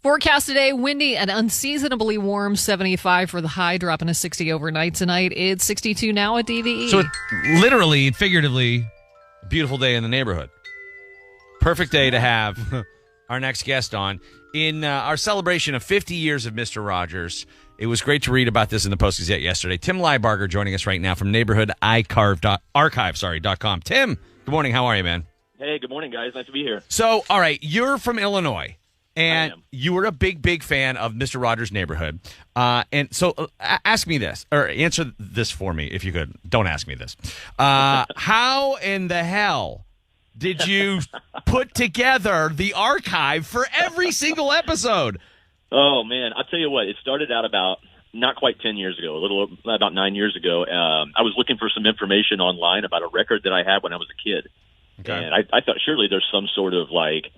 Forecast today, windy and unseasonably warm, 75 for the high, dropping to 60 overnight tonight. It's 62 now at DVE. So literally, figuratively, a beautiful day in the neighborhood. Perfect day to have our next guest on. In our celebration of 50 years of Mr. Rogers, it was great to read about this in the Post-Gazette yesterday. Tim Liebarger joining us right now from neighborhoodarchive.com. Tim, good morning. How are you, man? Hey, good morning, guys. Nice to be here. So, all right, you're from Illinois. And I am. you were a big fan of Mr. Rogers' Neighborhood. And so ask me this, or answer this for me if you could. Don't ask me this. How in the hell did you put together the archive for every single episode? Oh, man. I'll tell you what. It started out about not quite 10 years ago, about 9 years ago. I was looking for some information online about a record that I had when I was a kid. Okay. And I thought surely there's some sort of like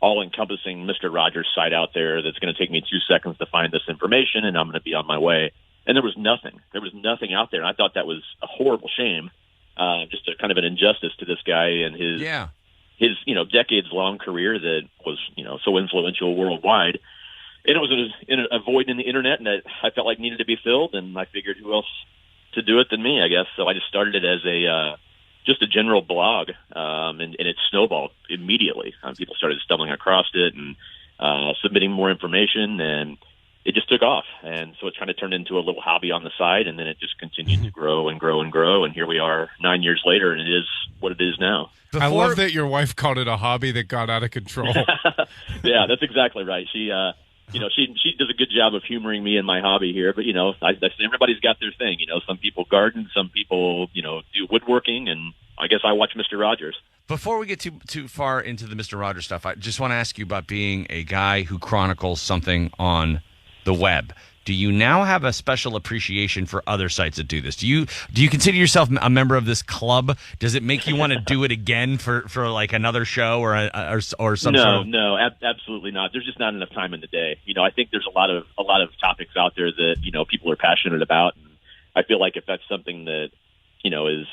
all-encompassing Mr. Rogers site out there that's going to take me 2 seconds to find this information, and I'm going to be on my way. And there was nothing. There was nothing out there, and I thought that was a horrible shame, just a kind of an injustice to this guy and his decades-long career that was so influential worldwide. And it was a void in the internet, and that I felt like needed to be filled, and I figured who else to do it than me, I guess. So I just started it as just a general blog, and it snowballed immediately. People started stumbling across it and submitting more information, and it just took off. And so it kind of turned into a little hobby on the side, and then it just continued to grow and grow and grow. And here we are 9 years later, and it is what it is now. I love that your wife called it a hobby that got out of control. Yeah, that's exactly right. She does a good job of humoring me in my hobby here, but everybody's got their thing. Some people garden, some people do woodworking, and I guess I watch Mr. Rogers. Before we get too far into the Mr. Rogers stuff, I just want to ask you about being a guy who chronicles something on the web. Do you now have a special appreciation for other sites that do this? Do you consider yourself a member of this club? Does it make you want to do it again for like another show or some sort of... No, absolutely not. There's just not enough time in the day. I think there's a lot of topics out there that people are passionate about, and I feel like if that's something that is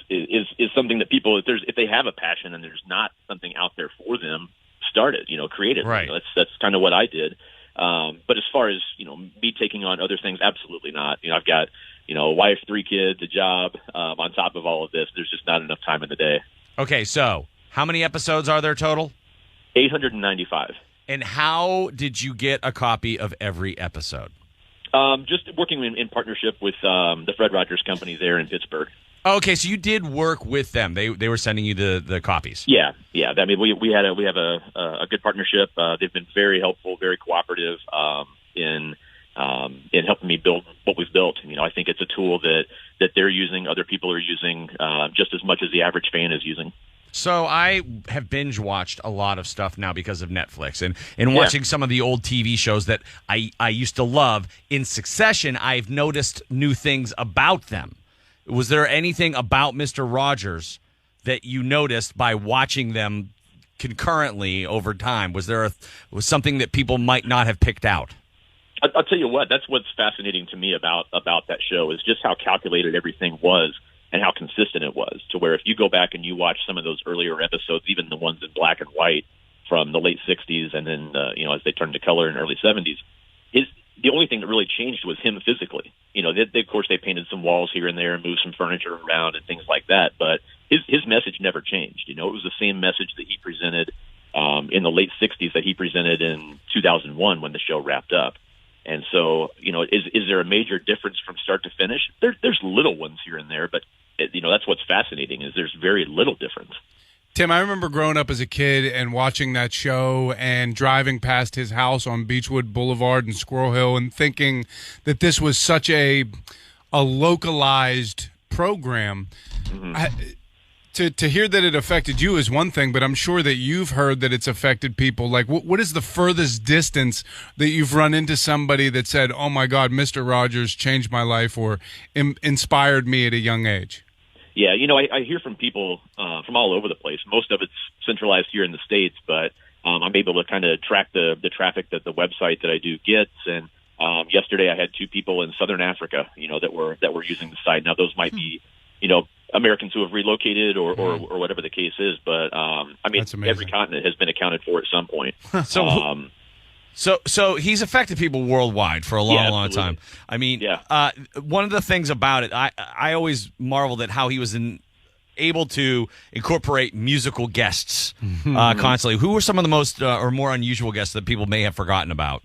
something that people, if they have a passion and there's not something out there for them, start it. Create it. Right. That's kind of what I did. But as far as, me taking on other things, absolutely not. I've got, a wife, 3 kids, a job. On top of all of this, there's just not enough time in the day. Okay, so how many episodes are there total? 895. And how did you get a copy of every episode? Just working in partnership with the Fred Rogers Company there in Pittsburgh. Okay, so you did work with them. They were sending you the copies. Yeah. I mean, we have a good partnership. They've been very helpful, very cooperative in helping me build what we've built. I think it's a tool that they're using, other people are using, just as much as the average fan is using. So I have binge watched a lot of stuff now because of Netflix and watching some of the old TV shows that I used to love. In succession, I've noticed new things about them. Was there anything about Mr. Rogers that you noticed by watching them concurrently over time? Was something that people might not have picked out? I'll tell you what, that's what's fascinating to me about that show is just how calculated everything was and how consistent it was, to where if you go back and you watch some of those earlier episodes, even the ones in black and white from the late 60s and then, as they turned to color in the early 70s, the only thing that really changed was him physically. Of course, they painted some walls here and there and moved some furniture around and things like that, but his message never changed. It was the same message that he presented in the late 60s that he presented in 2001 when the show wrapped up. And so, is there a major difference from start to finish? There's little ones here and there, but, that's what's fascinating is there's very little difference. Tim, I remember growing up as a kid and watching that show and driving past his house on Beechwood Boulevard and Squirrel Hill and thinking that this was such a localized program. Mm-hmm. To hear that it affected you is one thing, but I'm sure that you've heard that it's affected people. Like, what is the furthest distance that you've run into somebody that said, oh, my God, Mr. Rogers changed my life or inspired me at a young age? Yeah, I hear from people from all over the place. Most of it's centralized here in the States, but I'm able to kind of track the traffic that the website that I do gets. And yesterday I had 2 people in Southern Africa, that were using the site. Now those might be, Americans who have relocated or whatever the case is. But, every continent has been accounted for at some point. So he's affected people worldwide for a long time. I mean, one of the things about it, I always marveled at how he was able to incorporate musical guests constantly. Who were some of the most or more unusual guests that people may have forgotten about?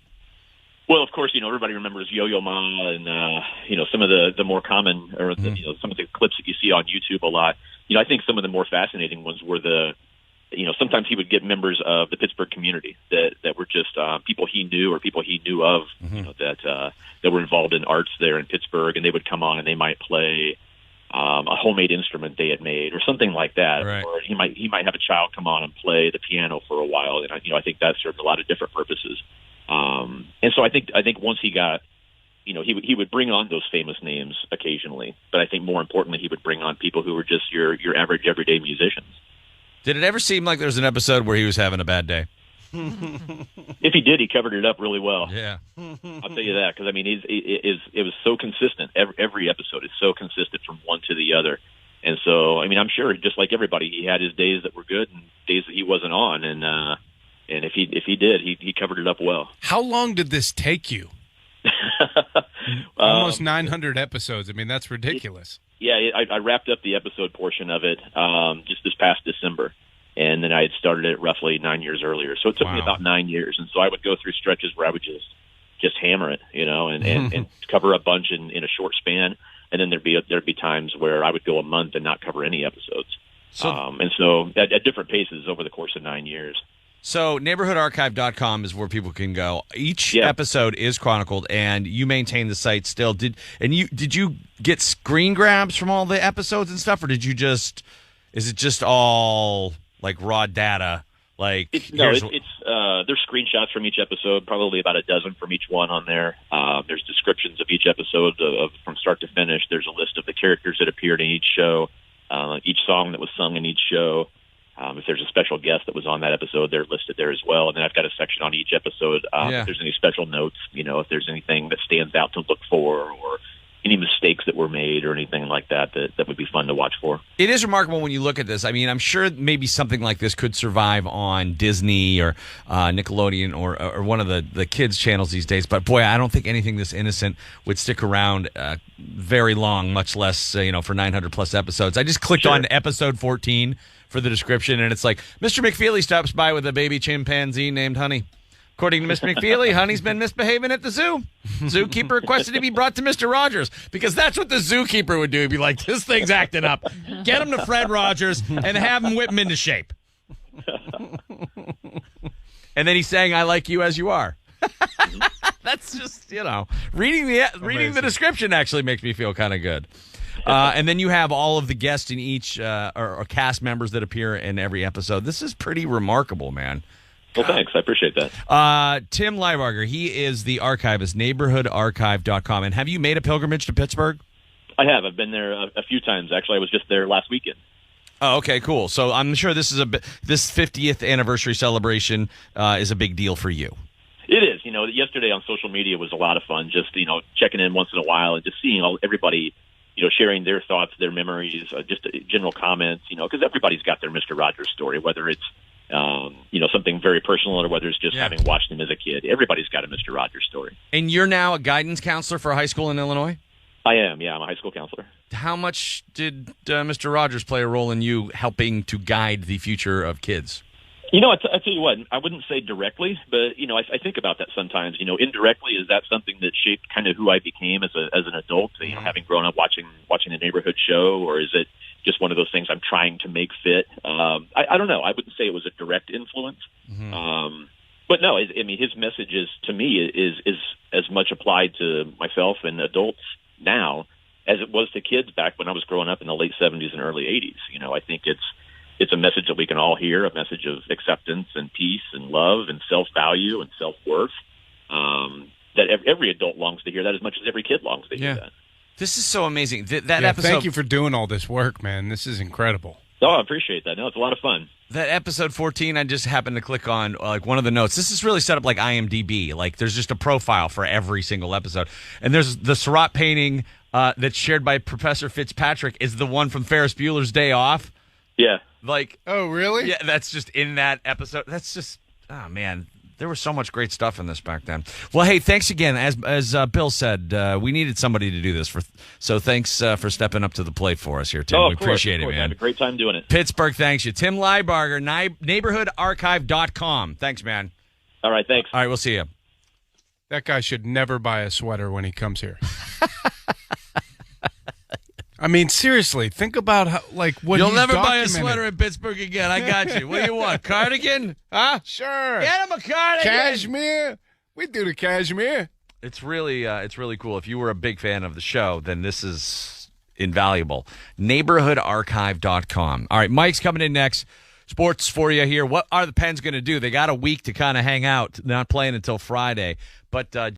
Well, of course, everybody remembers Yo-Yo Ma and, some of the more common or, some of the clips that you see on YouTube a lot. I think some of the more fascinating ones were sometimes he would get members of the Pittsburgh community that were just people he knew or people he knew of, that were involved in arts there in Pittsburgh, and they would come on and they might play a homemade instrument they had made or something like that. Right. Or he might have a child come on and play the piano for a while, and I think that served a lot of different purposes. And so I think once he got, he would bring on those famous names occasionally, but I think more importantly, he would bring on people who were just your average everyday musicians. Did it ever seem like there was an episode where he was having a bad day? If he did, he covered it up really well. Yeah, I'll tell you that, because it was so consistent. Every episode is so consistent from one to the other, and so I'm sure just like everybody, he had his days that were good and days that he wasn't on, and if he did, he covered it up well. How long did this take you? Almost 900 episodes. That's ridiculous. I wrapped up the episode portion of it just this past December. And then I had started it roughly 9 years earlier. So it took me about 9 years. And so I would go through stretches where I would just hammer it, and cover a bunch in a short span. And then there'd be times where I would go a month and not cover any episodes. And so at different paces over the course of 9 years. So neighborhoodarchive.com is where people can go. Each episode is chronicled, and you maintain the site still. Did you get screen grabs from all the episodes and stuff, or is it just all like raw data? Like there's screenshots from each episode, probably about a dozen from each one on there. There's descriptions of each episode from start to finish. There's a list of the characters that appeared in each show, each song that was sung in each show. If there's a special guest that was on that episode, they're listed there as well. And then I've got a section on each episode. If there's any special notes, if there's anything that stands out to look for, or any mistakes that were made or anything like that would be fun to watch for. It is remarkable when you look at this. I'm sure maybe something like this could survive on Disney or Nickelodeon or one of the kids' channels these days. But, boy, I don't think anything this innocent would stick around very long, much less, for 900-plus episodes. I just clicked on episode 14 for the description, and it's like, Mr. McFeely stops by with a baby chimpanzee named Honey. According to Mr. McFeely, Honey's been misbehaving at the zoo. Zookeeper requested to be brought to Mr. Rogers, because that's what the zookeeper would do. He'd be like, this thing's acting up. Get him to Fred Rogers and have him whip him into shape. And then he's saying, I like you as you are. That's just, reading the description actually makes me feel kind of good. And then you have all of the guests in each or cast members that appear in every episode. This is pretty remarkable, man. Well, thanks. I appreciate that. Tim Liebarger, he is the archivist, neighborhoodarchive.com. And have you made a pilgrimage to Pittsburgh? I have. I've been there a few times. Actually, I was just there last weekend. Oh, okay, cool. So I'm sure this this 50th anniversary celebration is a big deal for you. It is. Yesterday on social media was a lot of fun. Just checking in once in a while and just seeing everybody sharing their thoughts, their memories, just general comments. Because everybody's got their Mr. Rogers story, whether it's something very personal or whether it's just having watched him as a kid. Everybody's got a Mr. Rogers story. And you're now a guidance counselor for a high school in Illinois? I am. Yeah, I'm a high school counselor. How much did Mr. Rogers play a role in you helping to guide the future of kids? I tell you what, I wouldn't say directly, but, I think about that sometimes. Indirectly, is that something that shaped kind of who I became as an adult, having grown up watching a neighborhood show, or is it just one of those things I'm trying to make fit? I don't know. I wouldn't say it was a direct influence. But no, his message to me is as much applied to myself and adults now as it was to kids back when I was growing up in the late 70s and early 80s. I think it's a message that we can all hear, a message of acceptance and peace and love and self-value and self-worth, that every adult longs to hear that as much as every kid longs to hear that. This is so amazing. That episode. Thank you for doing all this work, man. This is incredible. Oh, I appreciate that. No, it's a lot of fun. That episode 14, I just happened to click on one of the notes. This is really set up like IMDb. Like there's just a profile for every single episode. And there's the Seurat painting that's shared by Professor Fitzpatrick is the one from Ferris Bueller's Day Off. Yeah. Like, oh, really? Yeah, that's just in that episode. That's just, oh, man. There was so much great stuff in this back then. Well, hey, thanks again. As Bill said, we needed somebody to do this. So thanks for stepping up to the plate for us here, Tim. Oh, we appreciate it, man. I had a great time doing it. Pittsburgh, thanks you. Tim Leibarger, neighborhoodarchive.com. Thanks, man. All right, thanks. All right, we'll see you. That guy should never buy a sweater when he comes here. I mean, seriously, think about what You'll he's never buy a documented. sweater in Pittsburgh again. I got you. What do you want? Cardigan? Huh? Sure. Get him a cardigan. Cashmere. We do the cashmere. It's really cool. If you were a big fan of the show, then this is invaluable. Neighborhoodarchive.com. All right, Mike's coming in next. Sports for you here. What are the Pens going to do? They got a week to kind of hang out, not playing until Friday. But